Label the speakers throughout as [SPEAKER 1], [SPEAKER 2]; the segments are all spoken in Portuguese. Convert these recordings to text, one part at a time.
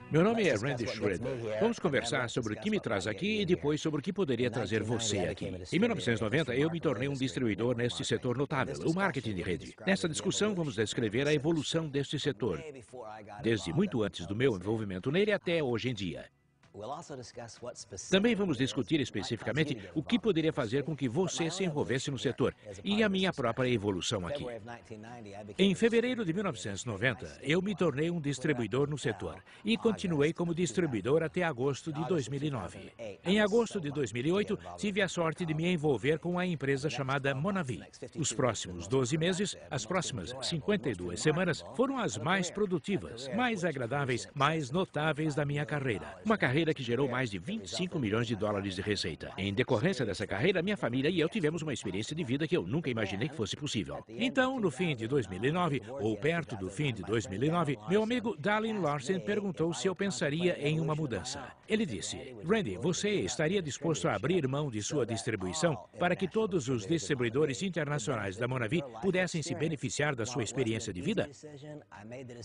[SPEAKER 1] Meu nome é Randy Schroeder. Vamos conversar sobre o que me traz aqui e depois sobre o que poderia trazer você aqui. Em 1990, eu me tornei um distribuidor neste setor notável, o marketing de rede. Nessa discussão, vamos descrever a evolução deste setor, desde muito antes do meu envolvimento nele até hoje em dia. Também vamos discutir especificamente o que poderia fazer com que você se envolvesse no setor e a minha própria evolução aqui. Em fevereiro de 1990, eu me tornei um distribuidor no setor e continuei como distribuidor até agosto de 2009. Em agosto de 2008, tive a sorte de me envolver com a empresa chamada Monavi. Os próximos 12 meses, as próximas 52 semanas, foram as mais produtivas, mais agradáveis, mais notáveis da minha carreira. Uma carreira que gerou mais de 25 milhões de dólares de receita. Em decorrência dessa carreira, minha família e eu tivemos uma experiência de vida que eu nunca imaginei que fosse possível. Então, no fim de 2009, ou perto do fim de 2009, meu amigo Dallin Larsen perguntou se eu pensaria em uma mudança. Ele disse: Randy, você estaria disposto a abrir mão de sua distribuição para que todos os distribuidores internacionais da Monavi pudessem se beneficiar da sua experiência de vida?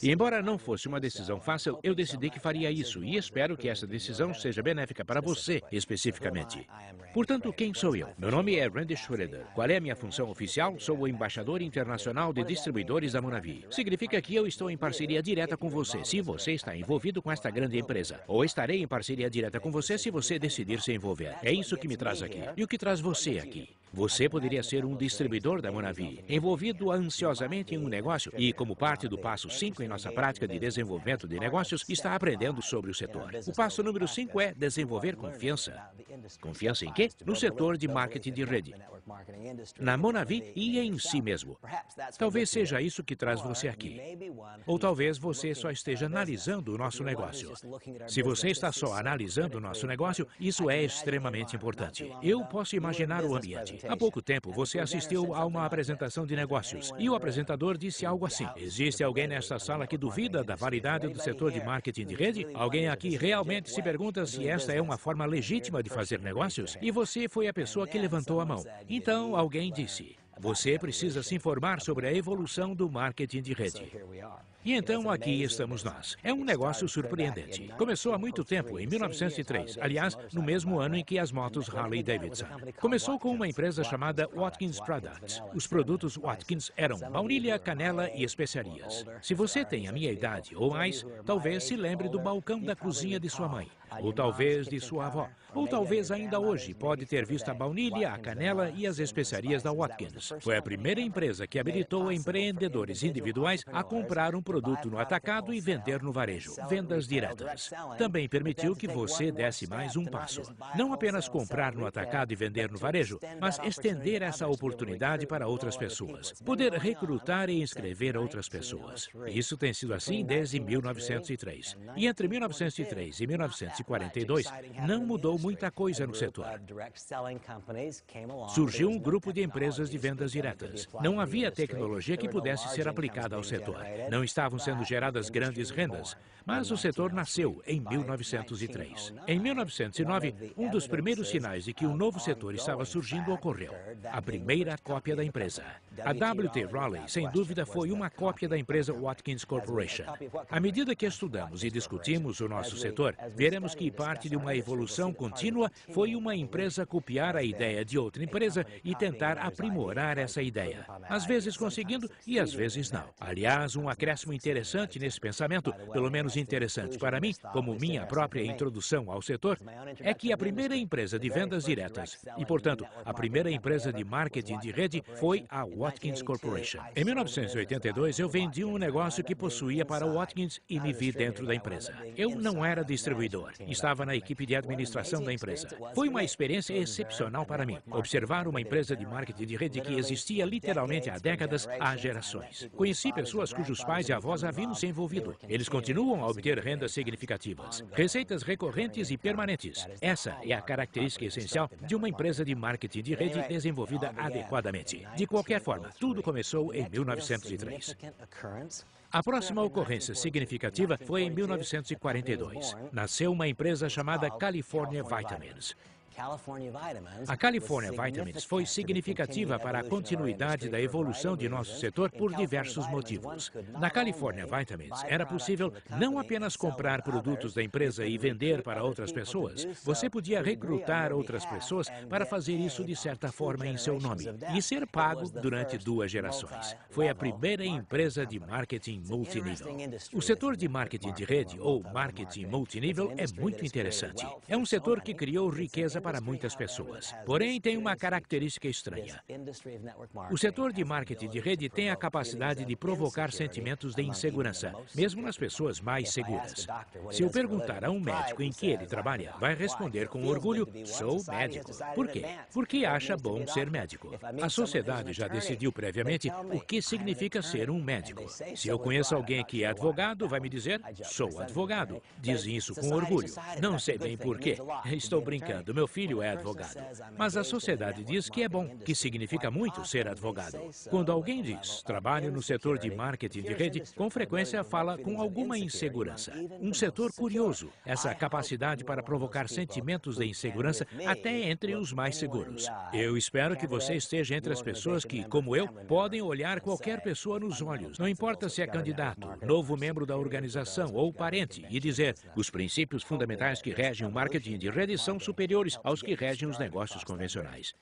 [SPEAKER 1] E embora não fosse uma decisão fácil, eu decidi que faria isso e espero que essa decisão seja benéfica para você, especificamente. Portanto, quem sou eu? Meu nome é Randy Schroeder. Qual é a minha função oficial? Sou o embaixador internacional de distribuidores da Monavi. Significa que eu estou em parceria direta com você, se você está envolvido com esta grande empresa. Ou estarei em parceria direta com você se você decidir se envolver. É isso que me traz aqui. E o que traz você aqui? Você poderia ser um distribuidor da Monavi, envolvido ansiosamente em um negócio e, como parte do passo 5 em nossa prática de desenvolvimento de negócios, está aprendendo sobre o setor. O passo número 5 é desenvolver confiança. Confiança em quê? No setor de marketing de rede. Na Monavi e em si mesmo. Talvez seja isso que traz você aqui. Ou talvez você só esteja analisando o nosso negócio. Se você está só analisando o nosso negócio, isso é extremamente importante. Eu posso imaginar o ambiente. Há pouco tempo, você assistiu a uma apresentação de negócios e o apresentador disse algo assim: existe alguém nesta sala que duvida da validade do setor de marketing de rede? Alguém aqui realmente se pergunta se esta é uma forma legítima de fazer negócios? E você foi a pessoa que levantou a mão. Então, alguém disse: você precisa se informar sobre a evolução do marketing de rede. E então aqui estamos nós. É um negócio surpreendente. Começou há muito tempo, em 1903, aliás, no mesmo ano em que as motos Harley-Davidson. Começou com uma empresa chamada Watkins Products. Os produtos Watkins eram baunilha, canela e especiarias. Se você tem a minha idade ou mais, talvez se lembre do balcão da cozinha de sua mãe, ou talvez de sua avó, ou talvez ainda hoje pode ter visto a baunilha, a canela e as especiarias da Watkins. Foi a primeira empresa que habilitou empreendedores individuais a comprar um produto no atacado e vender no varejo, vendas diretas. Também permitiu que você desse mais um passo. Não apenas comprar no atacado e vender no varejo, mas estender essa oportunidade para outras pessoas. Poder recrutar e inscrever outras pessoas. Isso tem sido assim desde 1903. E entre 1903 e 1942, não mudou muita coisa no setor. Surgiu um grupo de empresas de vendas diretas. Não havia tecnologia que pudesse ser aplicada ao setor. Não estavam sendo geradas grandes rendas, mas o setor nasceu em 1903. Em 1909, um dos primeiros sinais de que um novo setor estava surgindo ocorreu. A primeira cópia da empresa. A W.T. Raleigh, sem dúvida, foi uma cópia da empresa Watkins Corporation. À medida que estudamos e discutimos o nosso setor, veremos que parte de uma evolução contínua foi uma empresa copiar a ideia de outra empresa e tentar aprimorar essa ideia. Às vezes conseguindo e às vezes não. Aliás, um acréscimo interessante nesse pensamento, pelo menos interessante para mim, como minha própria introdução ao setor, é que a primeira empresa de vendas diretas e, portanto, a primeira empresa de marketing de rede foi a Watkins Corporation. Em 1982, eu vendi um negócio que possuía para a Watkins e me vi dentro da empresa. Eu não era distribuidor, estava na equipe de administração da empresa. Foi uma experiência excepcional para mim, observar uma empresa de marketing de rede que existia literalmente há décadas, há gerações. Conheci pessoas cujos pais e avós haviam se envolvido. Eles continuam a obter rendas significativas, receitas recorrentes e permanentes. Essa é a característica essencial de uma empresa de marketing de rede desenvolvida adequadamente. De qualquer forma, tudo começou em 1903. A próxima ocorrência significativa foi em 1942. Nasceu uma empresa chamada California Vitamins. A California Vitamins foi significativa para a continuidade da evolução de nosso setor por diversos motivos. Na California Vitamins, era possível não apenas comprar produtos da empresa e vender para outras pessoas, você podia recrutar outras pessoas para fazer isso de certa forma em seu nome e ser pago durante 2 gerações. Foi a primeira empresa de marketing multinível. O setor de marketing de rede, ou marketing multinível, é muito interessante. É um setor que criou riqueza para muitas pessoas. Porém, tem uma característica estranha. O setor de marketing de rede tem a capacidade de provocar sentimentos de insegurança, mesmo nas pessoas mais seguras. Se eu perguntar a um médico em que ele trabalha, vai responder com orgulho: sou médico. Por quê? Porque acha bom ser médico. A sociedade já decidiu previamente o que significa ser um médico. Se eu conheço alguém que é advogado, vai me dizer: sou advogado. Diz isso com orgulho. Não sei bem por quê. Estou brincando, meu filho é advogado. Mas a sociedade diz que é bom, que significa muito ser advogado. Quando alguém diz trabalho no setor de marketing de rede, com frequência fala com alguma insegurança. Um setor curioso, essa capacidade para provocar sentimentos de insegurança até entre os mais seguros. Eu espero que você esteja entre as pessoas que, como eu, podem olhar qualquer pessoa nos olhos, não importa se é candidato, novo membro da organização ou parente, e dizer: os princípios fundamentais que regem o marketing de rede são superiores aos que regem os negócios convencionais.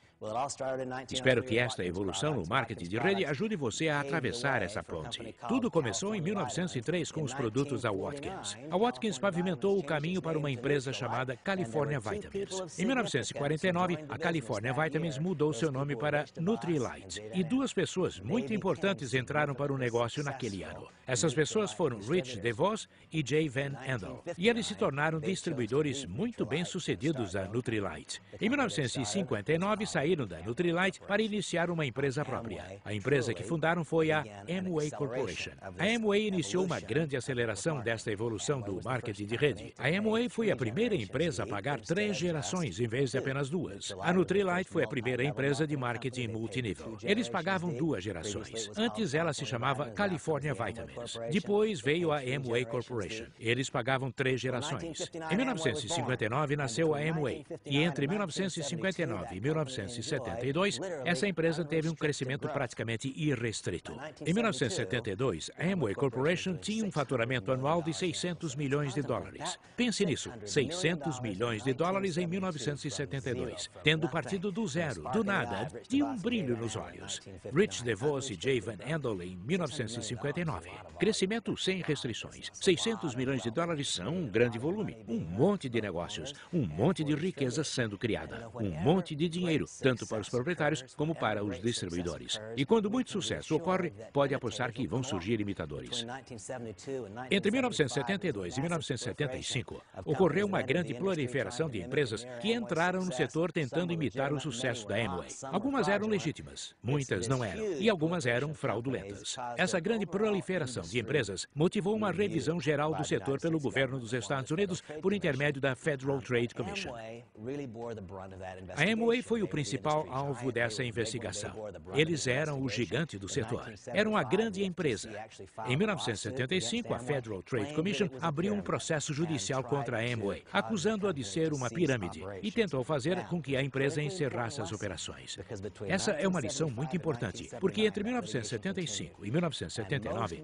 [SPEAKER 1] Espero que esta evolução no marketing de rede ajude você a atravessar essa ponte. Tudo começou em 1903 com os produtos da Watkins. A Watkins pavimentou o caminho para uma empresa chamada California Vitamins. Em 1949, a California Vitamins mudou seu nome para Nutrilite. E 2 pessoas muito importantes entraram para o negócio naquele ano. Essas pessoas foram Rich DeVos e Jay Van Andel. E eles se tornaram distribuidores muito bem-sucedidos da Nutrilite. Em 1959, saíram da Nutrilite para iniciar uma empresa própria. A empresa que fundaram foi a Amway Corporation. A Amway iniciou uma grande aceleração desta evolução do marketing de rede. A Amway foi a primeira empresa a pagar 3 gerações em vez de apenas 2. A Nutrilite foi a primeira empresa de marketing multinível. Eles pagavam 2 gerações. Antes ela se chamava California Vitamins. Depois veio a Amway Corporation. Eles pagavam 3 gerações. Em 1959 nasceu a Amway. E entre 1959 e 1972, essa empresa teve um crescimento praticamente irrestrito. Em 1972, a Amway Corporation tinha um faturamento anual de 600 milhões de dólares. Pense nisso, 600 milhões de dólares em 1972, tendo partido do zero, do nada, de um brilho nos olhos. Rich DeVos e Jay Van Andel em 1959. Crescimento sem restrições. 600 milhões de dólares são um grande volume, um monte de negócios, um monte de riqueza sendo criada, um monte de dinheiro, tanto para os proprietários como para os distribuidores. E quando muito sucesso ocorre, pode apostar que vão surgir imitadores. Entre 1972 e 1975, ocorreu uma grande proliferação de empresas que entraram no setor tentando imitar o sucesso da Amway. Algumas eram legítimas, muitas não eram, e algumas eram fraudulentas. Essa grande proliferação de empresas motivou uma revisão geral do setor pelo governo dos Estados Unidos por intermédio da Federal Trade Commission. A Amway foi o principal alvo dessa investigação. Eles eram o gigante do setor. Eram a grande empresa. Em 1975, a Federal Trade Commission abriu um processo judicial contra a Amway, acusando-a de ser uma pirâmide, e tentou fazer com que a empresa encerrasse as operações. Essa é uma lição muito importante, porque entre 1975 e 1979,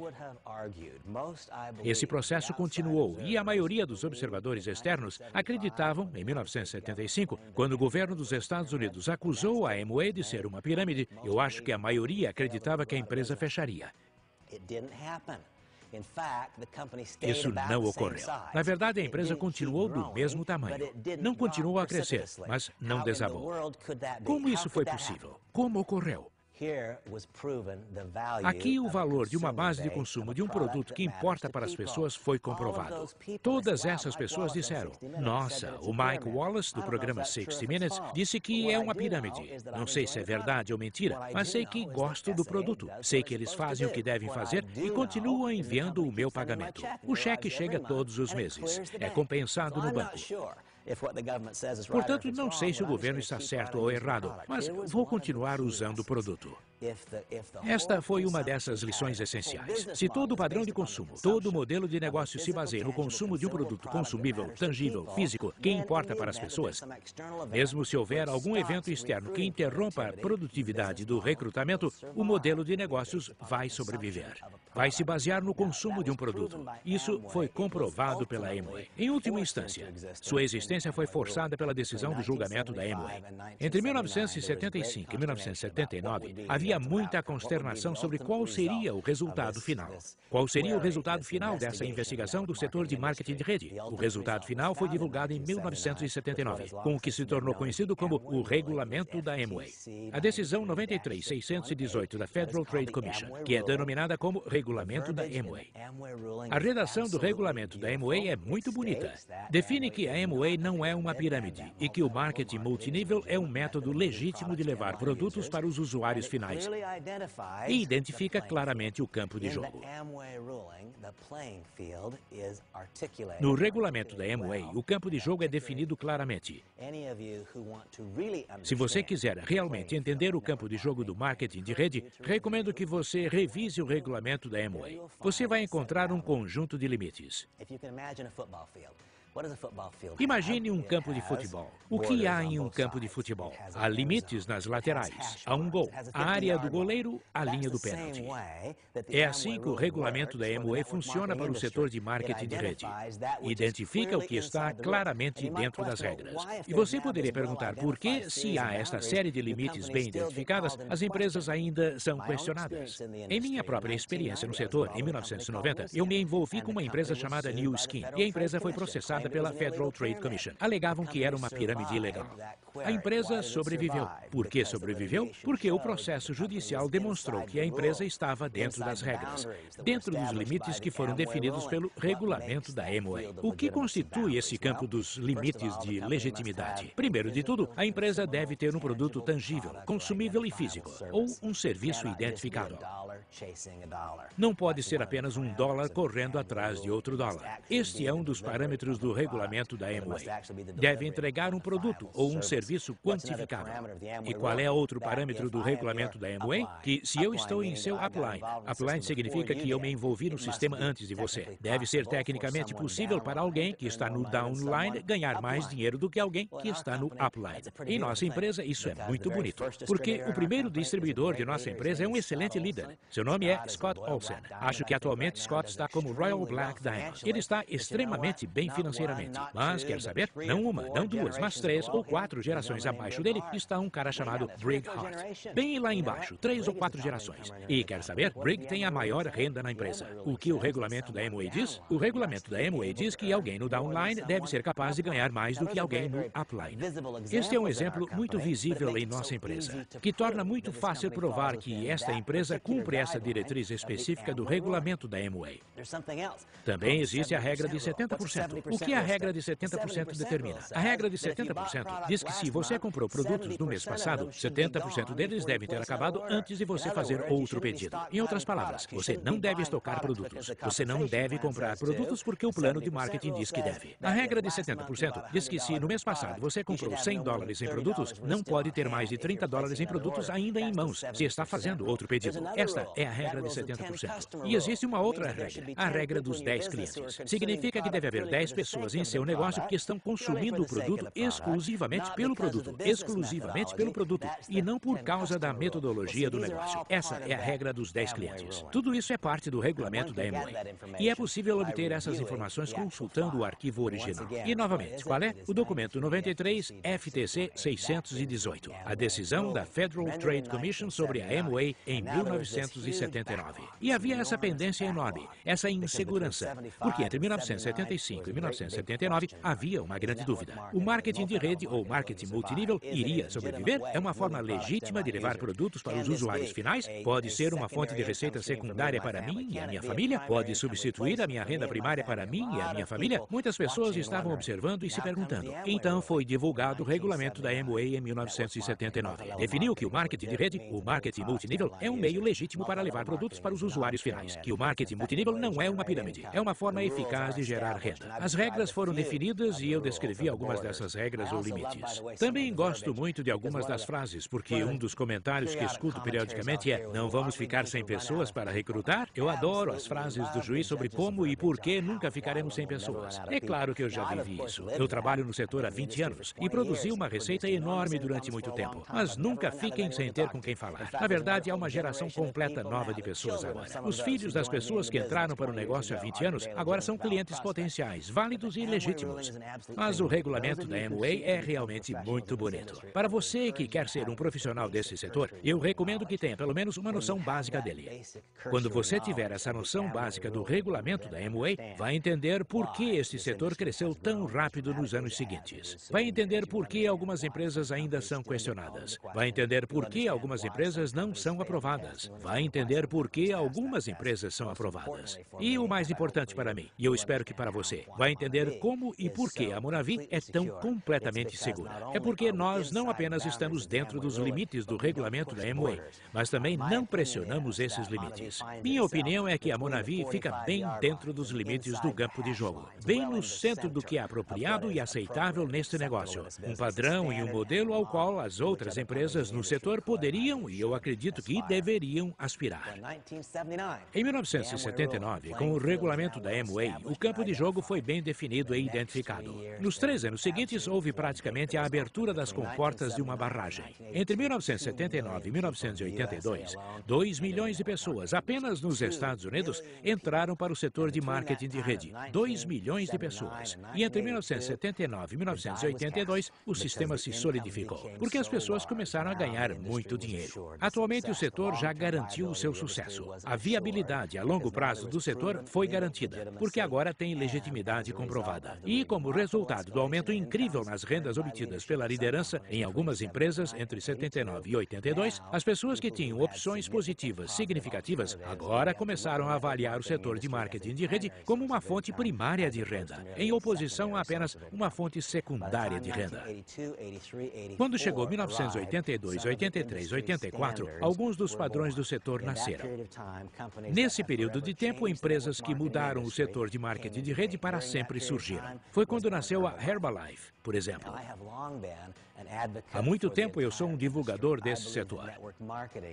[SPEAKER 1] esse processo continuou e a maioria dos observadores externos acreditavam, em 1975, quando o governo dos Estados Unidos acusou a Amway de ser uma pirâmide, eu acho que a maioria acreditava que a empresa fecharia. Isso não ocorreu. Na verdade, a empresa continuou do mesmo tamanho. Não continuou a crescer, mas não desabou. Como isso foi possível? Como ocorreu? Aqui, o valor de uma base de consumo de um produto que importa para as pessoas foi comprovado. Todas essas pessoas disseram: nossa, o Mike Wallace, do programa 60 Minutes, disse que é uma pirâmide. Não sei se é verdade ou mentira, mas sei que gosto do produto. Sei que eles fazem o que devem fazer e continuam enviando o meu pagamento. O cheque chega todos os meses. É compensado no banco. Portanto, não sei se o governo está certo ou errado, mas vou continuar usando o produto. Esta foi uma dessas lições essenciais. Se todo o padrão de consumo, todo o modelo de negócio se baseia no consumo de um produto consumível, tangível, físico, que importa para as pessoas, mesmo se houver algum evento externo que interrompa a produtividade do recrutamento, o modelo de negócios vai sobreviver. Vai se basear no consumo de um produto. Isso foi comprovado pela Amway. Em última instância, sua existência foi forçada pela decisão do julgamento da Amway. Entre 1975 e 1979, havia muita consternação sobre qual seria o resultado final. Qual seria o resultado final dessa investigação do setor de marketing de rede? O resultado final foi divulgado em 1979, com o que se tornou conhecido como o Regulamento da Amway. A decisão 93-618 da Federal Trade Commission, que é denominada como Regulamento da Amway. A redação do Regulamento da Amway é muito bonita. Define que a Amway não é uma pirâmide e que o marketing multinível é um método legítimo de levar produtos para os usuários finais e identifica claramente o campo de jogo. No regulamento da Amway, o campo de jogo é definido claramente. Se você quiser realmente entender o campo de jogo do marketing de rede, recomendo que você revise o regulamento da Amway. Você vai encontrar um conjunto de limites. Imagine um campo de futebol. O que há em um campo de futebol? Há limites nas laterais, há um gol, a área do goleiro, a linha do pênalti. É assim que o regulamento da Amway funciona para o setor de marketing de rede. Identifica o que está claramente dentro das regras. E você poderia perguntar por que, se há esta série de limites bem identificadas, as empresas ainda são questionadas. Em minha própria experiência no setor, em 1990, eu me envolvi com uma empresa chamada New Skin, e a empresa foi processada pela Federal Trade Commission. Alegavam que era uma pirâmide ilegal. A empresa sobreviveu. Por que sobreviveu? Porque o processo judicial demonstrou que a empresa estava dentro das regras, dentro dos limites que foram definidos pelo regulamento da Amway. O que constitui esse campo dos limites de legitimidade? Primeiro de tudo, a empresa deve ter um produto tangível, consumível e físico, ou um serviço identificado. Não pode ser apenas um dólar correndo atrás de outro dólar. Este é um dos parâmetros do regulamento da Amway. Deve entregar um produto ou um serviço quantificável. E qual é outro parâmetro do regulamento da Amway? Que se eu estou em seu upline, upline significa que eu me envolvi no sistema antes de você. Deve ser tecnicamente possível para alguém que está no downline ganhar mais dinheiro do que alguém que está no upline. Em nossa empresa, isso é muito bonito, porque o primeiro distribuidor de nossa empresa é um excelente líder. Seu nome é Scott Olsen. Acho que atualmente Scott está como Royal Black Diamond. Ele está extremamente bem financeiramente. Mas, quer saber? Não uma, não duas, mas 3 ou 4 gerações abaixo dele está um cara chamado Brig Hart. Bem lá embaixo, 3 ou 4 gerações. E, quer saber? Brig tem a maior renda na empresa. O que o regulamento da Amway diz? O regulamento da Amway diz que alguém no downline deve ser capaz de ganhar mais do que alguém no upline. Este é um exemplo muito visível em nossa empresa, que torna muito fácil provar que esta empresa cumpre essa diretriz específica do regulamento da Amway. Também existe a regra de 70%. O que a regra de 70% determina? A regra de 70% diz que se você comprou produtos no mês passado, 70% deles devem ter acabado antes de você fazer outro pedido. Em outras palavras, você não deve estocar produtos. Você não deve comprar produtos porque o plano de marketing diz que deve. A regra de 70% diz que se no mês passado você comprou $100 em produtos, não pode ter mais de $30 em produtos ainda em mãos se está fazendo outro pedido. Esta é a regra de 70%. E existe uma outra regra, a regra dos 10 clientes. Significa que deve haver 10 pessoas em seu negócio que estão consumindo o produto exclusivamente pelo produto, e não por causa da metodologia do negócio. Essa é a regra dos 10 clientes. Tudo isso é parte do regulamento da Amway. E é possível obter essas informações consultando o arquivo original. E, novamente, qual é? O documento 93 FTC 618, a decisão da Federal Trade Commission sobre a Amway em 1979. E havia essa pendência enorme, essa insegurança, porque entre 1975 e 1979 havia uma grande dúvida. O marketing de rede ou marketing multinível iria sobreviver? É uma forma legítima de levar produtos para os usuários finais? Pode ser uma fonte de receita secundária para mim e a minha família? Pode substituir a minha renda primária para mim e a minha família? Muitas pessoas estavam observando e se perguntando. Então foi divulgado o regulamento da Amway em 1979. Definiu que o marketing de rede, o marketing multinível, é um meio legítimo para levar produtos para os usuários finais. Que o marketing multinível não é uma pirâmide. É uma forma eficaz de gerar renda. As regras regras foram definidas e eu descrevi algumas dessas regras ou limites. Também gosto muito de algumas das frases, porque um dos comentários que escuto periodicamente é: não vamos ficar sem pessoas para recrutar? Eu adoro as frases do juiz sobre como e por que nunca ficaremos sem pessoas. É claro que eu já vivi isso. Eu trabalho no setor há 20 anos e produzi uma receita enorme durante muito tempo. Mas nunca fiquem sem ter com quem falar. Na verdade, há uma geração completa nova de pessoas agora. Os filhos das pessoas que entraram para o negócio há 20 anos agora são clientes potenciais, válidos e legítimos. Mas o regulamento da Amway é realmente muito bonito. Para você que quer ser um profissional desse setor, eu recomendo que tenha pelo menos uma noção básica dele. Quando você tiver essa noção básica do regulamento da Amway, vai entender por que este setor cresceu tão rápido nos anos seguintes. Vai entender por que algumas empresas ainda são questionadas. Vai entender por que algumas empresas não são aprovadas. Vai entender por que algumas empresas são aprovadas. E o mais importante para mim, e eu espero que para você, vai entender como e por que a Monavi é tão completamente segura. É porque nós não apenas estamos dentro dos limites do regulamento da Amway, mas também não pressionamos esses limites. Minha opinião é que a Monavi fica bem dentro dos limites do campo de jogo, bem no centro do que é apropriado e aceitável neste negócio. Um padrão e um modelo ao qual as outras empresas no setor poderiam, e eu acredito que deveriam, aspirar. Em 1979, com o regulamento da Amway, o campo de jogo foi bem definido e identificado. Nos 3 anos seguintes, houve praticamente a abertura das comportas de uma barragem. Entre 1979 e 1982, 2 milhões de pessoas apenas nos Estados Unidos entraram para o setor de marketing de rede. 2 milhões de pessoas. E entre 1979 e 1982, o sistema se solidificou, porque as pessoas começaram a ganhar muito dinheiro. Atualmente, o setor já garantiu o seu sucesso. A viabilidade a longo prazo do setor foi garantida, porque agora tem legitimidade comprovada. E, como resultado do aumento incrível nas rendas obtidas pela liderança em algumas empresas entre 79 e 82, as pessoas que tinham opções positivas significativas agora começaram a avaliar o setor de marketing de rede como uma fonte primária de renda, em oposição a apenas uma fonte secundária de renda. Quando chegou 1982, 83, 84, alguns dos padrões do setor nasceram. Nesse período de tempo, empresas que mudaram o setor de marketing de rede para sempre surgiram. Foi quando nasceu a Herbalife, por exemplo. Há muito tempo eu sou um divulgador desse setor.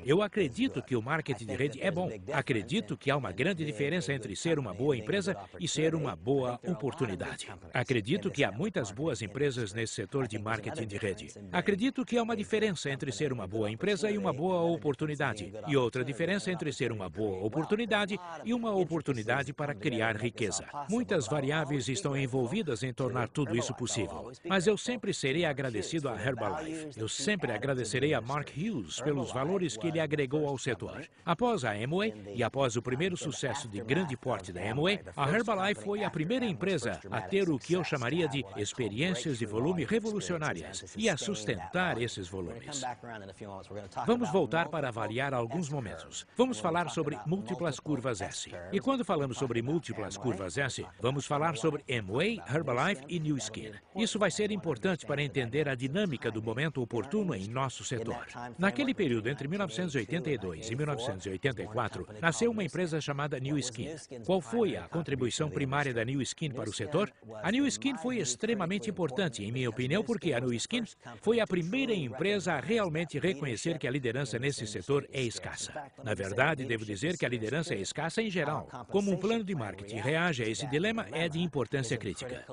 [SPEAKER 1] Eu acredito que o marketing de rede é bom. Acredito que há uma grande diferença entre ser uma boa empresa e ser uma boa oportunidade. Acredito que há muitas boas empresas nesse setor de marketing de rede. Acredito que há uma diferença entre ser uma boa empresa e uma boa oportunidade. E outra diferença entre ser uma boa oportunidade e uma oportunidade para criar riqueza. Muitas variáveis estão envolvidas em tornar tudo isso possível. Mas eu sempre serei agradecido a Herbalife. Eu sempre agradecerei a Mark Hughes pelos valores que ele agregou ao setor. Após a Amway e após o primeiro sucesso de grande porte da Amway, a Herbalife foi a primeira empresa a ter o que eu chamaria de experiências de volume revolucionárias e a sustentar esses volumes. Vamos voltar para avaliar alguns momentos. Vamos falar sobre múltiplas curvas S. E quando falamos sobre múltiplas curvas S, vamos falar sobre Amway, Herbalife e Nu Skin. Isso vai ser importante para entender a dinâmica do momento oportuno em nosso setor. Naquele período entre 1982 e 1984, nasceu uma empresa chamada Nu Skin. Qual foi a contribuição primária da Nu Skin para o setor? A Nu Skin foi extremamente importante, em minha opinião, porque a Nu Skin foi a primeira empresa a realmente reconhecer que a liderança nesse setor é escassa. Na verdade, devo dizer que a liderança é escassa em geral. Como um plano de marketing reage a esse dilema é de importância crítica.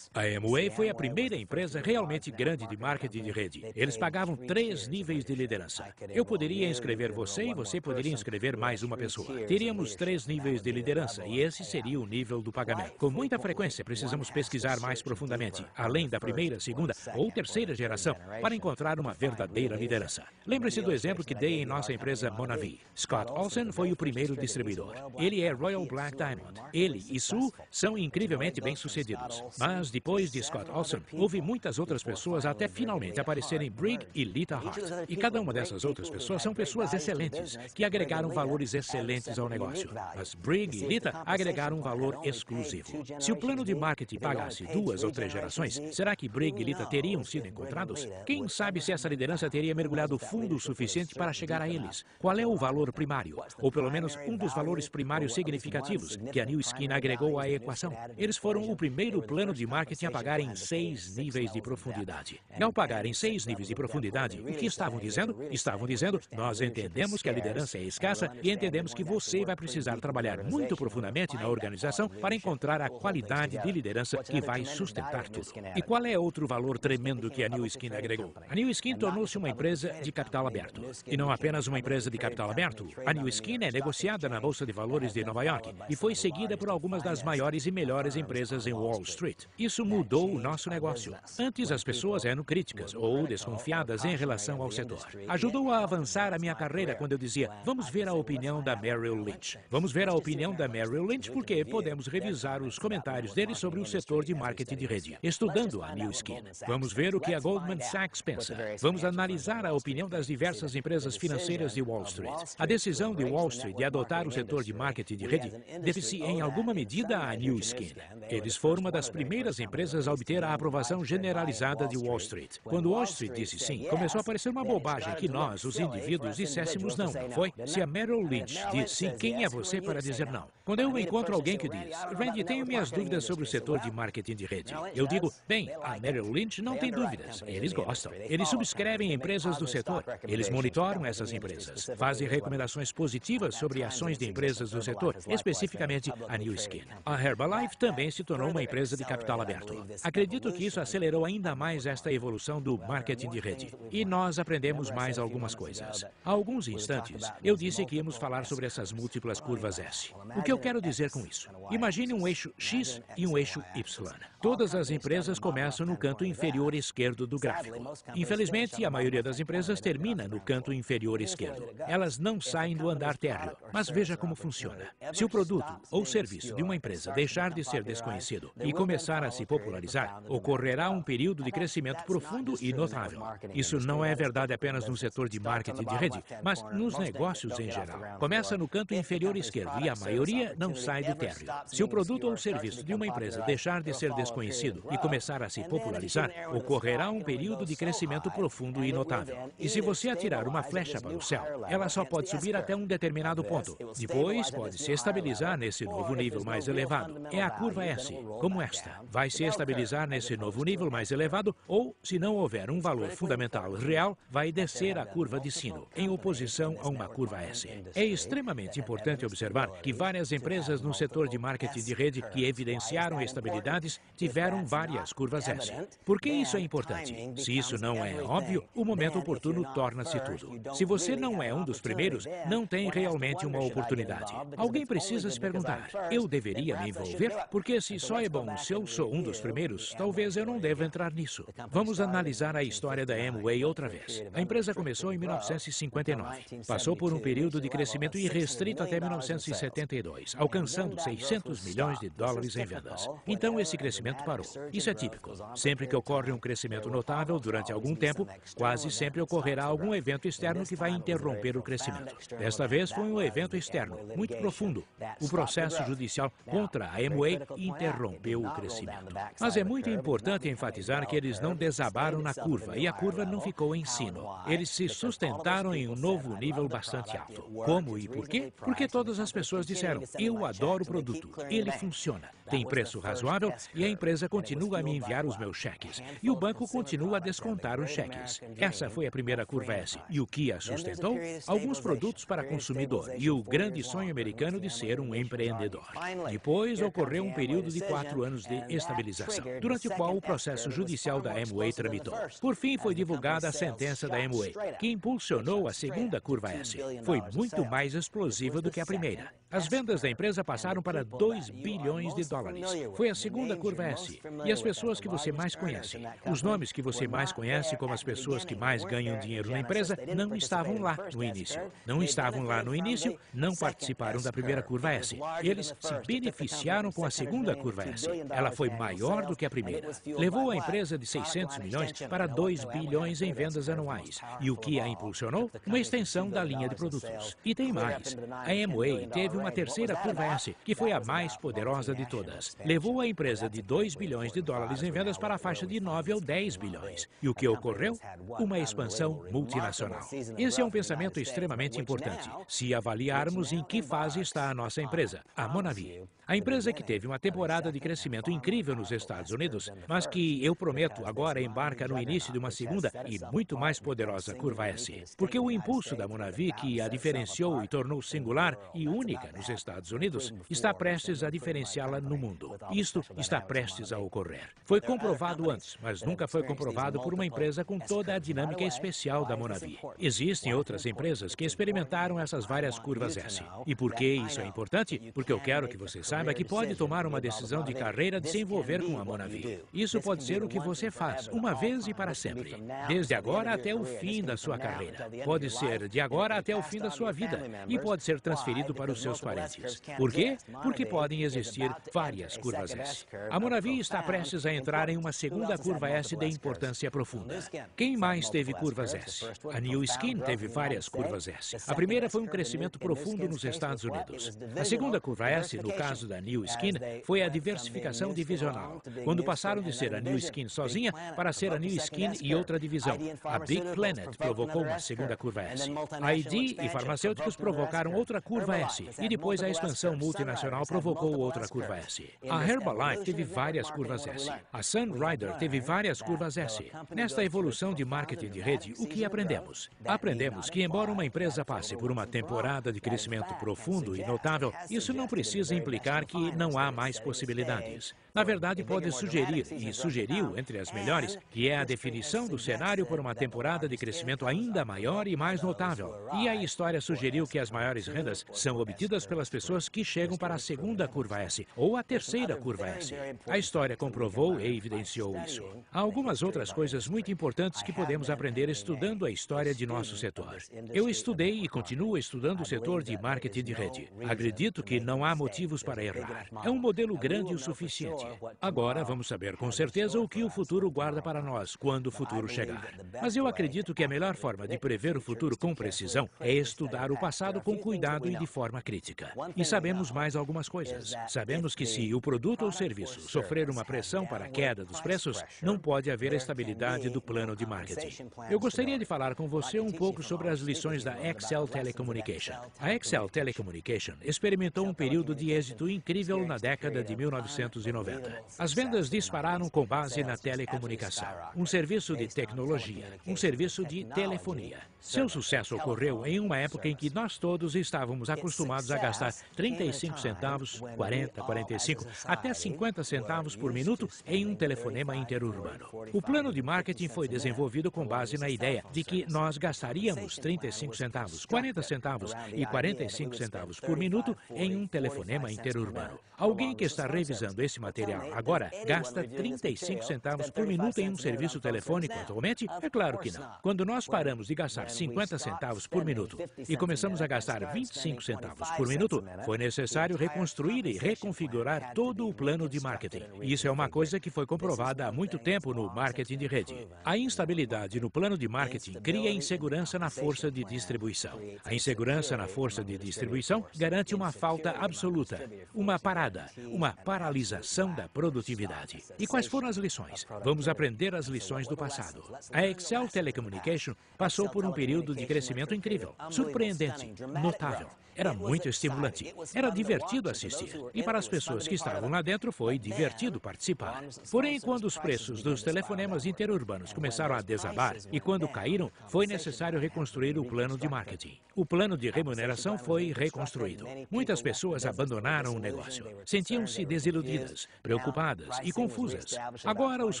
[SPEAKER 1] A Amway foi a primeira empresa realmente grande de marketing de rede. Eles pagavam 3 níveis de liderança. Eu poderia inscrever você e você poderia inscrever mais uma pessoa. Teríamos 3 níveis de liderança e esse seria o nível do pagamento. Com muita frequência, precisamos pesquisar mais profundamente, além da primeira, segunda ou terceira geração, para encontrar uma verdadeira liderança. Lembre-se do exemplo que dei em nossa empresa Monavi. Scott Olsen foi o primeiro distribuidor. Ele é Royal Black Diamond. Ele e Sue são incrivelmente bem-sucedidos. Mas depois de Scott Olsen, houve muitas outras pessoas até finalmente aparecerem Brigg e Lita Hart. E cada uma dessas outras pessoas são pessoas excelentes, que agregaram valores excelentes ao negócio. Mas Brigg e Lita agregaram um valor exclusivo. Se o plano de marketing pagasse 2 ou 3 gerações, será que Brigg e Lita teriam sido encontrados? Quem sabe se essa liderança teria mergulhado fundo o suficiente para chegar a eles? Qual é o valor primário? Ou pelo menos um dos valores primários significativos que a Nu Skin agregou à equação? Eles Eles foram o primeiro plano de marketing a pagar em 6 níveis de profundidade. E ao pagar em 6 níveis de profundidade, o que estavam dizendo? Estavam dizendo, nós entendemos que a liderança é escassa e entendemos que você vai precisar trabalhar muito profundamente na organização para encontrar a qualidade de liderança que vai sustentar tudo. E qual é outro valor tremendo que a New Skin agregou? A New Skin tornou-se uma empresa de capital aberto. E não apenas uma empresa de capital aberto, a New Skin é negociada na Bolsa de Valores de Nova York e foi seguida por algumas das maiores e melhores empresas em Wall Street. Isso mudou o nosso negócio. Antes as pessoas eram críticas ou desconfiadas em relação ao setor. Ajudou a avançar a minha carreira quando eu dizia, vamos ver a opinião da Merrill Lynch. Vamos ver a opinião da Merrill Lynch porque podemos revisar os comentários dele sobre o setor de marketing de rede, estudando a New Skin. Vamos ver o que a Goldman Sachs pensa. Vamos analisar a opinião das diversas empresas financeiras de Wall Street. A decisão de Wall Street de adotar o setor de marketing de rede deve-se em alguma medida à New Skin. Eles foram uma das primeiras empresas a obter a aprovação generalizada de Wall Street. Quando Wall Street disse sim, começou a parecer uma bobagem que nós, os indivíduos, disséssemos não, não foi? Se a Merrill Lynch disse sim, quem é você para dizer não? Quando eu encontro alguém que diz, Randy, tenho minhas dúvidas sobre o setor de marketing de rede, eu digo, bem, a Merrill Lynch não tem dúvidas. Eles gostam. Eles subscrevem empresas do setor. Eles monitoram essas empresas. Fazem recomendações positivas sobre ações de empresas do setor, especificamente a New Skin. A Herbalife também se tornou uma empresa de capital aberto. Acredito que isso acelerou ainda mais esta evolução do marketing de rede. E nós aprendemos mais algumas coisas. Há alguns instantes, eu disse que íamos falar sobre essas múltiplas curvas S. O que eu quero dizer com isso? Imagine um eixo X e um eixo Y. Todas as empresas começam no canto inferior esquerdo do gráfico. Infelizmente, a maioria das empresas termina no canto inferior esquerdo. Elas não saem do andar térreo. Mas veja como funciona. Se o produto ou serviço de uma empresa deixar de ser desconhecido e começar a se popularizar, ocorrerá um período de crescimento profundo e notável. Isso não é verdade apenas no setor de marketing de rede, mas nos negócios em geral. Começa no canto inferior esquerdo e a maioria não sai do térreo. Se o produto ou serviço de uma empresa deixar de ser desconhecido e começar a se popularizar, ocorrerá um período de crescimento profundo e notável. E se você atirar uma flecha para o céu, ela só pode subir até um determinado ponto. Depois, pode se estabilizar nesse novo nível mais elevado. É a curva S, como esta. Vai se estabilizar nesse novo nível mais elevado ou, se não houver um valor fundamental real, vai descer a curva de sino, em oposição a uma curva S. É extremamente importante observar que várias empresas no setor de marketing de rede que evidenciaram estabilidades tiveram várias curvas S. Por que isso é importante? Se isso não é óbvio, o momento oportuno torna-se tudo. Se você não é um dos primeiros, não tem realmente uma oportunidade. Alguém precisa se perguntar, eu deveria me envolver? Porque se só é bom se eu sou um dos primeiros, talvez eu não deva entrar nisso. Vamos analisar a história da Amway outra vez. A empresa começou em 1959. Passou por um período de crescimento irrestrito até 1972, alcançando 600 milhões de dólares em vendas. Então esse crescimento parou. Isso é típico. Sempre que ocorre um crescimento notável durante algum tempo, quase sempre ocorrerá algum evento externo que vai interromper o crescimento. Desta vez foi um evento externo, muito profundo. O processo judicial contra a Amway interrompeu o crescimento. Mas é muito importante enfatizar que eles não desabaram na curva e a curva não ficou em sino. Eles se sustentaram em um novo nível bastante alto. Como e por quê? Porque todas as pessoas disseram, eu adoro o produto, ele funciona, tem preço razoável e a empresa continua a me enviar os meus cheques. E o banco continua a descontar os cheques. Essa foi a primeira curva S. E o que a sustentou? Alguns produtos para consumidor e o grande sonho americano de ser um empreendedor. Depois ocorreu um período de 4 anos de estabilização, durante o qual o processo judicial da Amway tramitou. Por fim, foi divulgada a sentença da Amway, que impulsionou a segunda curva S. Foi muito mais explosiva do que a primeira. As vendas da empresa passaram para 2 bilhões de dólares. Foi a segunda curva S. E as pessoas que você mais conhece, os nomes que você mais conhece como as pessoas que mais ganham dinheiro na empresa, não estavam lá no início. Não estavam lá no início, não participaram da primeira curva S. Eles se beneficiaram com a segunda curva S. Ela foi maior do que a primeira. Levou a empresa de 600 milhões para 2 bilhões em vendas anuais. E o que a impulsionou? Uma extensão da linha de produtos. E tem mais. A Amway teve uma terceira curva S, que foi a mais poderosa de todas. Levou a empresa de 2 bilhões de dólares em vendas para a faixa de 9 ou 10 bilhões. E o que ocorreu? Uma expansão multinacional. Esse é um pensamento extremamente importante. Se avaliarmos em que fase está a nossa empresa, a Monavie. A empresa que teve uma temporada de crescimento incrível nos Estados Unidos, mas que eu prometo agora embarca no início de uma segunda e muito mais poderosa curva S. Porque o impulso da Monavi, que a diferenciou e tornou singular e única nos Estados Unidos, está prestes a diferenciá-la no mundo. Isto está prestes a ocorrer. Foi comprovado antes, mas nunca foi comprovado por uma empresa com toda a dinâmica especial da Monavi. Existem outras empresas que experimentaram essas várias curvas S. E por que isso é importante? Porque eu quero que você saiba que pode tomar uma decisão de carreira de se envolver com a Monavi. Isso pode ser o que você faz, uma vez e para sempre. Desde agora até o fim da sua carreira. Pode ser de agora até o fim da sua vida. E pode ser transferido para os seus parentes. Por quê? Porque podem existir várias curvas S. A Monavi está prestes a entrar em uma segunda curva S de importância profunda. Quem mais teve curvas S? A New Skin teve várias curvas S. A primeira foi um crescimento profundo nos Estados Unidos. A segunda curva S, no caso da New Skin, foi a diversificação divisional, quando passaram de ser a New Skin sozinha para ser a New Skin e outra divisão. A Big Planet provocou uma segunda curva S. A ID e farmacêuticos provocaram outra curva S, e depois a expansão multinacional provocou outra curva S. A Herbalife teve várias curvas S. A Sunrider teve várias curvas S. Nesta evolução de marketing de rede, o que aprendemos? Aprendemos que, embora uma empresa passe por uma temporada de crescimento profundo e notável, isso não precisa implicar que não há mais possibilidades. Na verdade, pode sugerir, e sugeriu entre as melhores, que é a definição do cenário por uma temporada de crescimento ainda maior e mais notável. E a história sugeriu que as maiores rendas são obtidas pelas pessoas que chegam para a segunda curva S, ou a terceira curva S. A história comprovou e evidenciou isso. Há algumas outras coisas muito importantes que podemos aprender estudando a história de nosso setor. Eu estudei e continuo estudando o setor de marketing de rede. Acredito que não há motivos para errar. É um modelo grande o suficiente. Agora vamos saber com certeza o que o futuro guarda para nós quando o futuro chegar. Mas eu acredito que a melhor forma de prever o futuro com precisão é estudar o passado com cuidado e de forma crítica. E sabemos mais algumas coisas. Sabemos que se o produto ou serviço sofrer uma pressão para a queda dos preços, não pode haver estabilidade do plano de marketing. Eu gostaria de falar com você um pouco sobre as lições da Excel Telecommunication. A Excel Telecommunication experimentou um período de êxito incrível na década de 1990. As vendas dispararam com base na telecomunicação, um serviço de tecnologia, um serviço de telefonia. Seu sucesso ocorreu em uma época em que nós todos estávamos acostumados a gastar 35 centavos, 40, 45, até 50 centavos por minuto em um telefonema interurbano. O plano de marketing foi desenvolvido com base na ideia de que nós gastaríamos 35 centavos, 40 centavos e 45 centavos por minuto em um telefonema interurbano. Alguém que está revisando esse material agora gasta 35 centavos por minuto em um serviço telefônico atualmente? É claro que não. Quando nós paramos de gastar 50 centavos por minuto e começamos a gastar 25 centavos por minuto, foi necessário reconstruir e reconfigurar todo o plano de marketing. E isso é uma coisa que foi comprovada há muito tempo no marketing de rede. A instabilidade no plano de marketing cria insegurança na força de distribuição. A insegurança na força de distribuição garante uma falta absoluta, uma parada, uma paralisação da produtividade. E quais foram as lições? Vamos aprender as lições do passado. A Excel Telecommunication passou por um período de crescimento incrível, surpreendente, notável. Era muito estimulante. Era divertido assistir. E para as pessoas que estavam lá dentro foi divertido participar. Porém, quando os preços dos telefonemas interurbanos começaram a desabar e quando caíram, foi necessário reconstruir o plano de marketing. O plano de remuneração foi reconstruído. Muitas pessoas abandonaram o negócio. Sentiam-se desiludidas, preocupadas e confusas. Agora os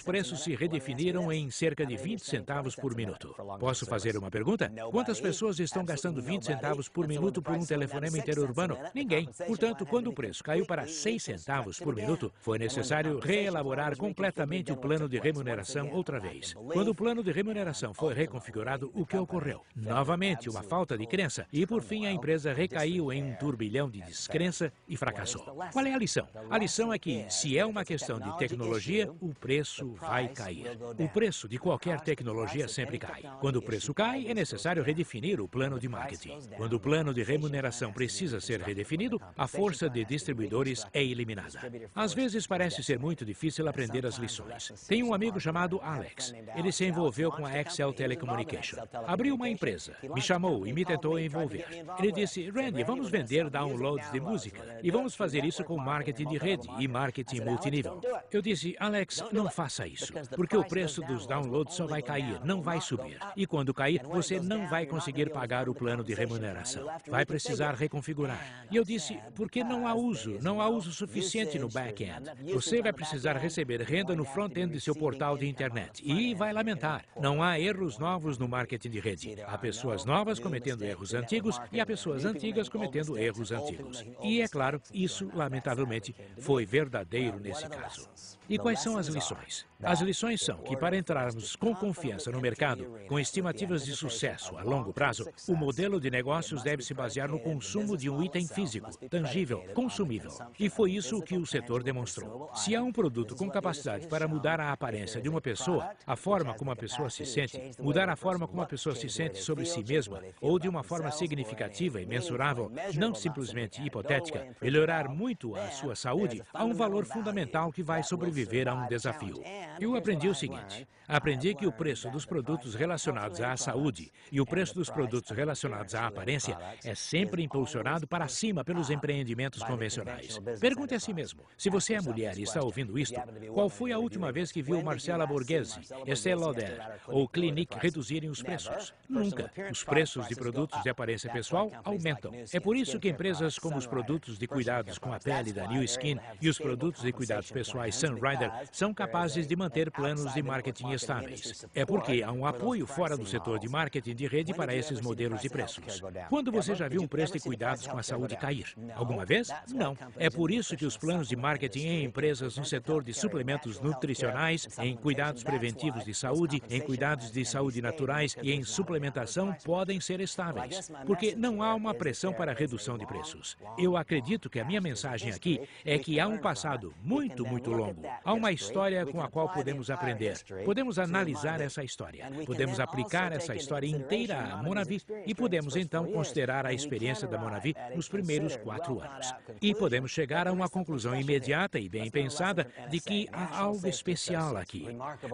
[SPEAKER 1] preços se redefiniram em cerca de 20 centavos por minuto. Posso fazer uma pergunta? Quantas pessoas estão gastando 20 centavos por minuto por um telefonema interurbano? Ninguém. Portanto, quando o preço caiu para 6 centavos por minuto, foi necessário reelaborar completamente o plano de remuneração outra vez. Quando o plano de remuneração foi reconfigurado, o que ocorreu? Novamente, uma falta de crença e, por fim, a empresa recaiu em um turbilhão de descrença e fracassou. Qual é a lição? A lição é que, se é uma questão de tecnologia, o preço vai cair. O preço de qualquer tecnologia sempre cai. Quando o preço cai, é necessário redefinir o plano de marketing. Quando o plano de remuneração precisa ser redefinido, a força de distribuidores é eliminada. Às vezes parece ser muito difícil aprender as lições. Tenho um amigo chamado Alex. Ele se envolveu com a Excel Telecommunication. Abriu uma empresa, me chamou e me tentou envolver. Ele disse, Randy, vamos vender downloads de música e vamos fazer isso com marketing marketing de rede e marketing multinível. Eu disse, Alex, não faça isso, porque o preço dos downloads só vai cair, não vai subir. E quando cair, você não vai conseguir pagar o plano de remuneração. Vai precisar reconfigurar. E eu disse, porque não há uso suficiente no back-end. Você vai precisar receber renda no front-end de seu portal de internet. E vai lamentar, não há erros novos no marketing de rede. Há pessoas novas cometendo erros antigos e há pessoas antigas cometendo erros antigos. E é claro, isso, lamentavelmente, foi verdadeiro nesse caso. E quais são as lições? As lições são que para entrarmos com confiança no mercado, com estimativas de sucesso a longo prazo, o modelo de negócios deve se basear no consumo de um item físico, tangível, consumível. E foi isso que o setor demonstrou. Se há um produto com capacidade para mudar a aparência de uma pessoa, a forma como a pessoa se sente, mudar a forma como a pessoa se sente sobre si mesma, ou de uma forma significativa e mensurável, não simplesmente hipotética, melhorar muito a sua saúde, há um valor fundamental que vai sobreviver a um desafio. Eu aprendi o seguinte, aprendi que o preço dos produtos relacionados à saúde e o preço dos produtos relacionados à aparência é sempre impulsionado para cima pelos empreendimentos convencionais. Pergunte a si mesmo, se você é mulher e está ouvindo isto, qual foi a última vez que viu Marcella Borghese, Estée Lauder ou Clinique reduzirem os preços? Nunca. Os preços de produtos de aparência pessoal aumentam. É por isso que empresas como os produtos de cuidados com a pele da New Skin e os produtos de cuidados pessoais Sunrider são capazes de manter planos de marketing estáveis. É porque há um apoio fora do setor de marketing de rede para esses modelos de preços. Quando você já viu um preço de cuidados com a saúde cair? Alguma vez? Não. É por isso que os planos de marketing em empresas no setor de suplementos nutricionais, em cuidados preventivos de saúde, em cuidados de saúde naturais e em suplementação podem ser estáveis, porque não há uma pressão para redução de preços. Eu acredito que a minha mensagem aqui é que há um passado muito longo. Há uma história com a qual podemos aprender. Podemos analisar essa história. Podemos aplicar essa história inteira à Monavi e podemos então considerar a experiência da Monavi nos primeiros 4 anos. E podemos chegar a uma conclusão imediata e bem pensada de que há algo especial aqui.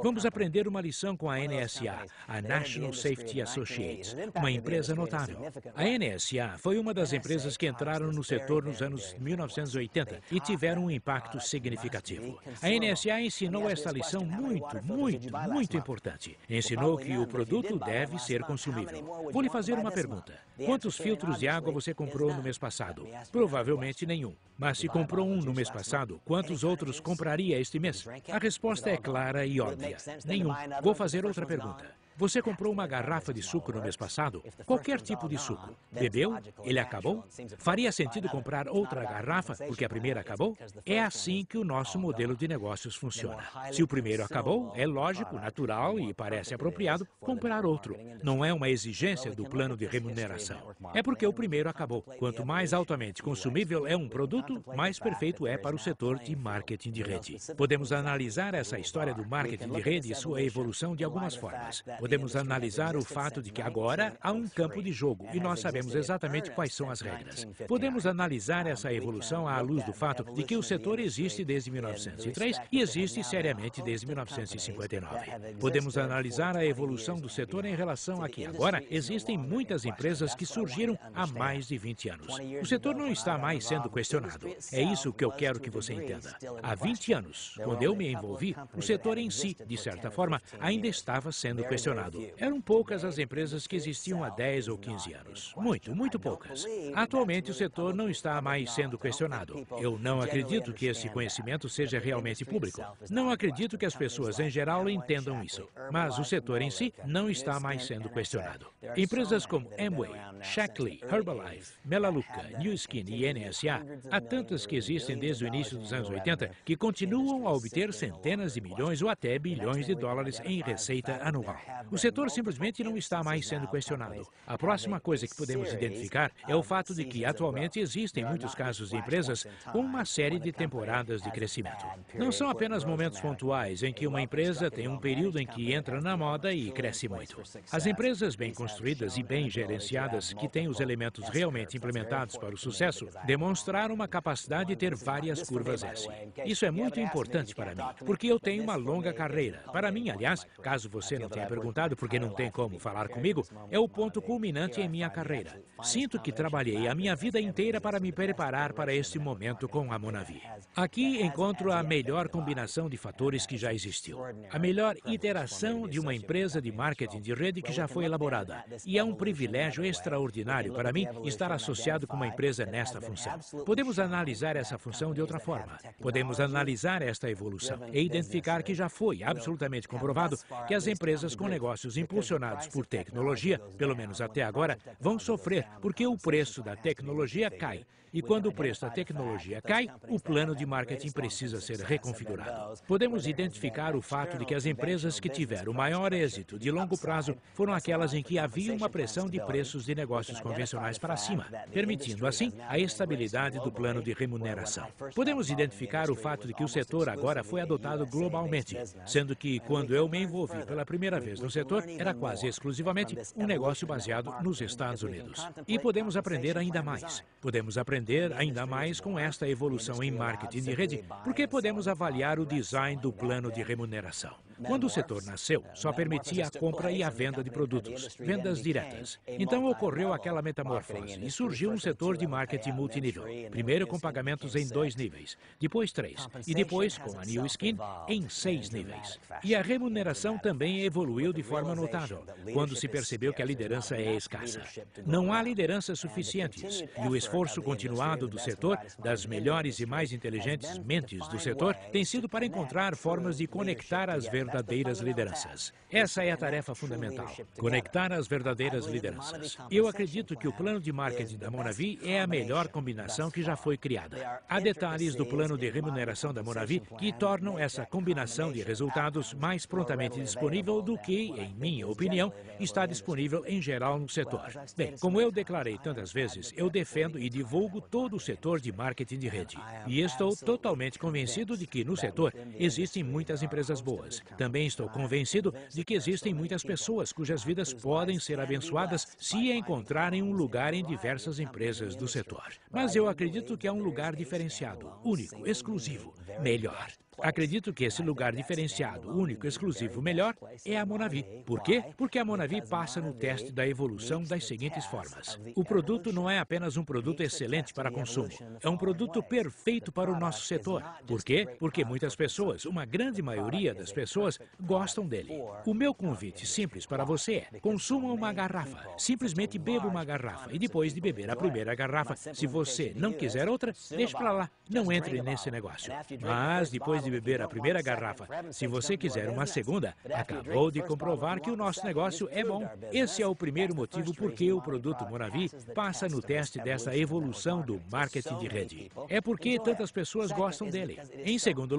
[SPEAKER 1] Vamos aprender uma lição com a NSA, a National Safety Associates, uma empresa notável. A NSA foi uma das empresas que entraram no setor nos anos 1980 e tiveram um impacto significativo. A NSA ensinou esta lição muito importante. Ensinou que o produto deve ser consumível. Vou lhe fazer uma pergunta. Quantos filtros de água você comprou no mês passado? Provavelmente nenhum. Mas se comprou um no mês passado, quantos outros compraria este mês? A resposta é clara e óbvia. Nenhum. Vou fazer outra pergunta. Você comprou uma garrafa de suco no mês passado? Qualquer tipo de suco. Bebeu? Ele acabou? Faria sentido comprar outra garrafa porque a primeira acabou? É assim que o nosso modelo de negócios funciona. Se o primeiro acabou, é lógico, natural e parece apropriado comprar outro. Não é uma exigência do plano de remuneração. É porque o primeiro acabou. Quanto mais altamente consumível é um produto, mais perfeito é para o setor de marketing de rede. Podemos analisar essa história do marketing de rede e sua evolução de algumas formas. Podemos analisar o fato de que agora há um campo de jogo e nós sabemos exatamente quais são as regras. Podemos analisar essa evolução à luz do fato de que o setor existe desde 1903 e existe seriamente desde 1959. Podemos analisar a evolução do setor em relação a que agora existem muitas empresas que surgiram há mais de 20 anos. O setor não está mais sendo questionado. É isso que eu quero que você entenda. Há 20 anos, quando eu me envolvi, o setor em si, de certa forma, ainda estava sendo questionado. Eram poucas as empresas que existiam há 10 ou 15 anos. Muito poucas. Atualmente, o setor não está mais sendo questionado. Eu não acredito que esse conhecimento seja realmente público. Não acredito que as pessoas, em geral, entendam isso. Mas o setor em si não está mais sendo questionado. Empresas como Amway, Shaklee, Herbalife, Melaleuca, New Skin e NSA, há tantas que existem desde o início dos anos 80 que continuam a obter centenas de milhões ou até bilhões de dólares em receita anual. O setor simplesmente não está mais sendo questionado. A próxima coisa que podemos identificar é o fato de que atualmente existem muitos casos de empresas com uma série de temporadas de crescimento. Não são apenas momentos pontuais em que uma empresa tem um período em que entra na moda e cresce muito. As empresas bem construídas e bem gerenciadas, que têm os elementos realmente implementados para o sucesso, demonstraram uma capacidade de ter várias curvas S. Isso é muito importante para mim, porque eu tenho uma longa carreira. Para mim, aliás, caso você não tenha perguntado perguntado por que não tem como falar comigo, é o ponto culminante em minha carreira. Sinto que trabalhei a minha vida inteira para me preparar para este momento com a Monavi. Aqui encontro a melhor combinação de fatores que já existiu. A melhor iteração de uma empresa de marketing de rede que já foi elaborada. E é um privilégio extraordinário para mim estar associado com uma empresa nesta função. Podemos analisar essa função de outra forma. Podemos analisar esta evolução e identificar que já foi absolutamente comprovado que as empresas com negócios impulsionados por tecnologia, pelo menos até agora, vão sofrer porque o preço da tecnologia cai. E quando o preço da tecnologia cai, o plano de marketing precisa ser reconfigurado. Podemos identificar o fato de que as empresas que tiveram maior êxito de longo prazo foram aquelas em que havia uma pressão de preços de negócios convencionais para cima, permitindo assim a estabilidade do plano de remuneração. Podemos identificar o fato de que o setor agora foi adotado globalmente, sendo que quando eu me envolvi pela primeira vez no setor, era quase exclusivamente um negócio baseado nos Estados Unidos. E podemos aprender ainda mais. Podemos aprender ainda mais com esta evolução em marketing de rede, porque podemos avaliar o design do plano de remuneração. Quando o setor nasceu, só permitia a compra e a venda de produtos, vendas diretas. Então ocorreu aquela metamorfose e surgiu um setor de marketing multinível, primeiro com pagamentos em 2 níveis, depois 3 e depois, com a New Skin, em 6 níveis. E a remuneração também evoluiu de forma notável, quando se percebeu que a liderança é escassa. Não há lideranças suficientes e o esforço continuado do setor, das melhores e mais inteligentes mentes do setor, tem sido para encontrar formas de conectar as verdadeiras lideranças. Essa é a tarefa fundamental, conectar as verdadeiras lideranças. Eu acredito que o plano de marketing da Monavi é a melhor combinação que já foi criada. Há detalhes do plano de remuneração da Monavi que tornam essa combinação de resultados mais prontamente disponível do que, em minha opinião, está disponível em geral no setor. Bem, como eu declarei tantas vezes, eu defendo e divulgo todo o setor de marketing de rede. E estou totalmente convencido de que no setor existem muitas empresas boas. Também estou convencido de que existem muitas pessoas cujas vidas podem ser abençoadas se encontrarem um lugar em diversas empresas do setor. Mas eu acredito que é um lugar diferenciado, único, exclusivo, melhor. Acredito que esse lugar diferenciado, único, exclusivo, melhor, é a Monavi. Por quê? Porque a Monavi passa no teste da evolução das seguintes formas. O produto não é apenas um produto excelente para consumo. É um produto perfeito para o nosso setor. Por quê? Porque muitas pessoas, uma grande maioria das pessoas, gostam dele. O meu convite simples para você é: consuma uma garrafa. Simplesmente beba uma garrafa. E depois de beber a primeira garrafa, se você não quiser outra, deixe para lá. Não entre nesse negócio. Mas depois de beber a primeira garrafa, se você quiser uma segunda, acabou de comprovar que o nosso negócio é bom. Esse é o primeiro motivo por que o produto Monavi passa no teste dessa evolução do marketing de rede. É porque tantas pessoas gostam dele. Em segundo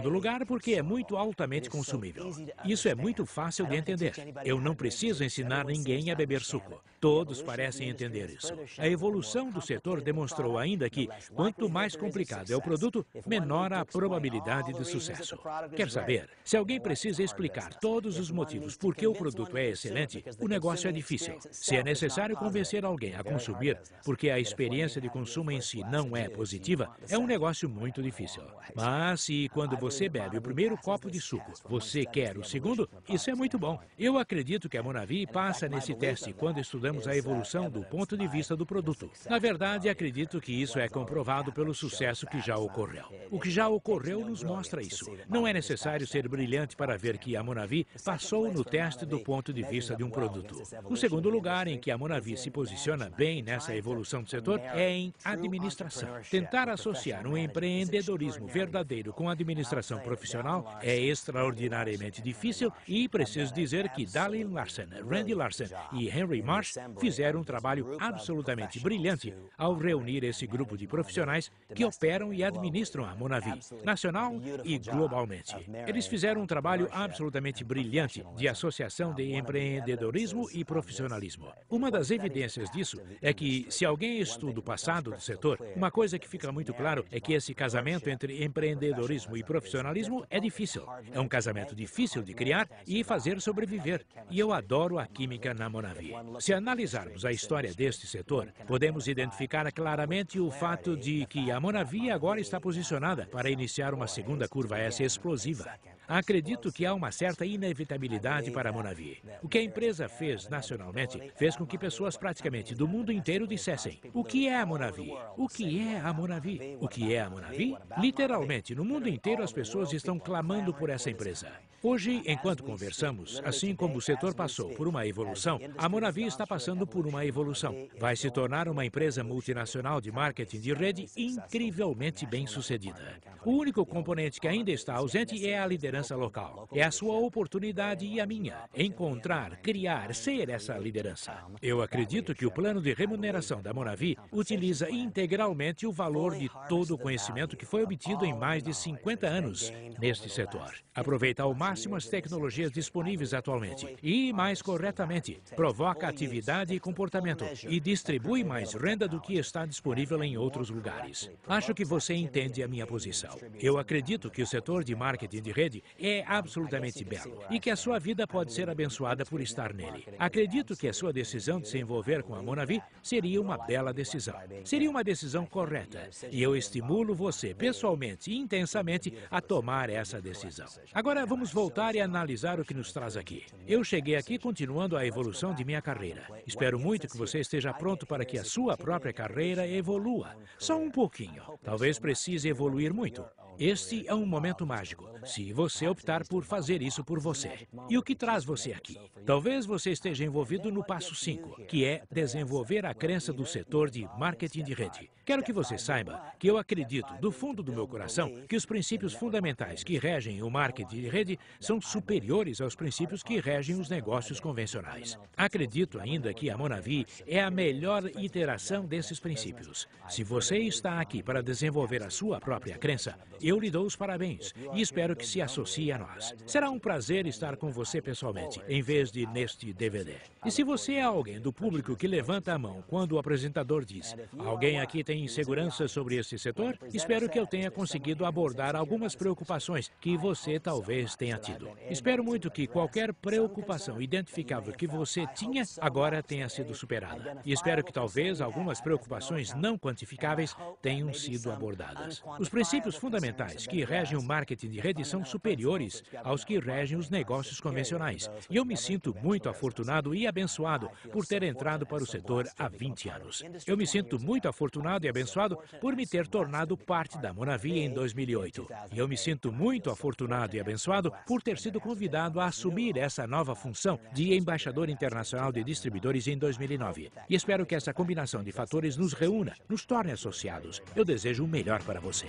[SPEAKER 1] lugar, porque é muito altamente consumível. Isso é muito fácil de entender. Eu não preciso ensinar ninguém a beber suco. Todos parecem entender isso. A evolução do setor demonstrou ainda que, quanto mais complicado é o produto, menor a probabilidade de sucesso. Quer saber? Se alguém precisa explicar todos os motivos por que o produto é excelente, o negócio é difícil. Se é necessário convencer alguém a consumir, porque a experiência de consumo em si não é positiva, é um negócio muito difícil. Mas se quando você bebe o primeiro copo de suco, você quer o segundo, isso é muito bom. Eu acredito que a Monavi passa nesse teste quando estudamos a evolução do ponto de vista do produto. Na verdade, acredito que isso é comprovado pelo sucesso que já ocorreu. O que já ocorreu nos mostra isso. Não é necessário ser brilhante para ver que a Monavi passou no teste do ponto de vista de um produto. O segundo lugar em que a Monavi se posiciona bem nessa evolução do setor é em administração. Tentar associar um empreendedorismo verdadeiro com administração profissional é extraordinariamente difícil e preciso dizer que Dalin Larsen, Randy Larsen e Henry Marsh fizeram um trabalho absolutamente brilhante ao reunir esse grupo de profissionais que operam e administram a Monavi, nacional e globalmente. Eles fizeram um trabalho absolutamente brilhante de associação de empreendedorismo e profissionalismo. Uma das evidências disso é que, se alguém estuda o passado do setor, uma coisa que fica muito claro é que esse casamento entre empreendedorismo e profissionalismo é difícil. É um casamento difícil de criar e fazer sobreviver. E eu adoro a química na Monavi. Se analisarmos a história deste setor, podemos identificar claramente o fato de que a Monavi agora está posicionada para iniciar uma segunda curva S explosiva. Acredito que há uma certa inevitabilidade para a Monavi. O que a empresa fez nacionalmente fez com que pessoas praticamente do mundo inteiro dissessem: o que é a Monavi? O que é a Monavi? O que é a Monavi? Literalmente, no mundo inteiro as pessoas estão clamando por essa empresa. Hoje, enquanto conversamos, assim como o setor passou por uma evolução, a Monavi está passando por uma evolução. Vai se tornar uma empresa multinacional de marketing de rede incrivelmente bem-sucedida. O único componente que ainda está ausente é a liderança local. É a sua oportunidade e a minha. Encontrar, criar, ser essa liderança. Eu acredito que o plano de remuneração da Monavi utiliza integralmente o valor de todo o conhecimento que foi obtido em mais de 50 anos neste setor. Aproveita ao máximo as tecnologias disponíveis atualmente e, mais corretamente, provoca atividade e comportamento e distribui mais renda do que está disponível em outros lugares. Acho que você entende a minha posição. Eu acredito que o setor de marketing de rede é absolutamente belo e que a sua vida pode ser abençoada por estar nele. Acredito que a sua decisão de se envolver com a Monavi seria uma bela decisão. Seria uma decisão correta e eu estimulo você pessoalmente e intensamente a tomar essa decisão. Agora vamos voltar e analisar o que nos traz aqui. Eu cheguei aqui continuando a evolução de minha carreira. Espero muito que você esteja pronto para que a sua própria carreira evolua. Só um pouquinho. Talvez precise evoluir muito. Este é um momento mágico, se você optar por fazer isso por você. E o que traz você aqui? Talvez você esteja envolvido no passo 5, que é desenvolver a crença do setor de marketing de rede. Quero que você saiba que eu acredito, do fundo do meu coração, que os princípios fundamentais que regem o marketing de rede são superiores aos princípios que regem os negócios convencionais. Acredito ainda que a Monavi é a melhor iteração desses princípios. Se você está aqui para desenvolver a sua própria crença, eu lhe dou os parabéns e espero que se associe a nós. Será um prazer estar com você pessoalmente, em vez de neste DVD. E se você é alguém do público que levanta a mão quando o apresentador diz: alguém aqui tem insegurança sobre este setor? Espero que eu tenha conseguido abordar algumas preocupações que você talvez tenha tido. Espero muito que qualquer preocupação identificável que você tinha agora tenha sido superada. E espero que talvez algumas preocupações não quantificáveis tenham sido abordadas. Os princípios fundamentais que regem o marketing de rede são superiores aos que regem os negócios convencionais. E eu me sinto muito afortunado e abençoado por ter entrado para o setor há 20 anos. Eu me sinto muito afortunado e abençoado por me ter tornado parte da Monavi em 2008. E eu me sinto muito afortunado e abençoado por ter sido convidado a assumir essa nova função de embaixador internacional de distribuidores em 2009. E espero que essa combinação de fatores nos reúna, nos torne associados. Eu desejo o melhor para você.